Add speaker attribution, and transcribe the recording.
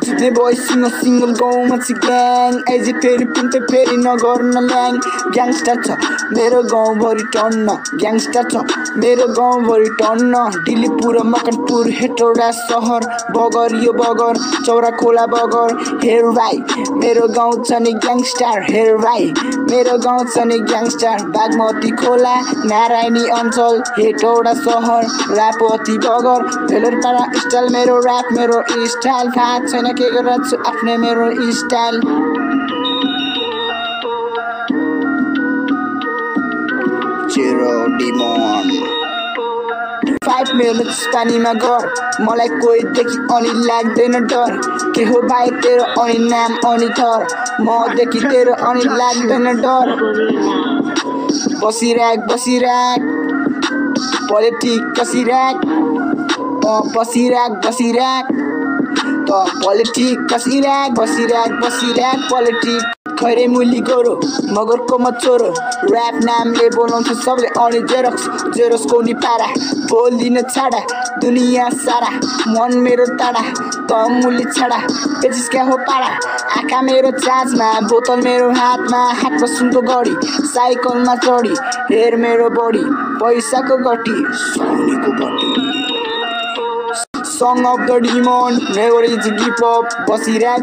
Speaker 1: The boys single गाउँमा चाहिँ gang एजे फेरि पिन्टे फेरि नगर्न ल्याङ ग्याङस्टर छ मेरो गाउँभरि टन्न ग्याङस्टर छ मेरो गाउँभरि टन्न डिलीपुर मकनपुर हेटौडा सहर बगर यो बगर चौरा खोला बगर हेर भाइ मेरो गाउँ छ नि ग्याङस्टर हेर भाइ मेरो गाउँ छ नि ग्याङस्टर बागमती खोला नारायणी अञ्चल हेटौडा सहर रापती बगर भेलरपाडा स्टाइल मेरो ऱ्याप मेरो स्टाइल थाहा छैन के गरेर छु आफ्नै मेरो स्टाइल जेरो डिमोन 5 मिनट्स पानीमा घर मलाई कोही देखि अनि लाग्दैन डर के हो भाइ तेरो अनि नाम अनि थर म देखि तेरो अनि लाग्दैन डर बसिराख पोलिटिक कसिराख बसिराख त पोलिटिक कसिराख बसिराख पोलिटिक खैरे मुली गोरो मगरको मचोरो ऱ्याप नामले बोलाउँछ सबले अनि जेरोक्सको नि पारा बोल्दिन छाडा दुनिया सारा मन मेरो टाढा त मुली छाडा पेचिस क्या हो पाडा आँखा मेरो चार्जमा बोतल मेरो हातमा सुनको गडी साइकलमा चढी हेर मेरो बडी पैसाको गटी सोनीको गटी Song of the demon, never is give up, बसिराख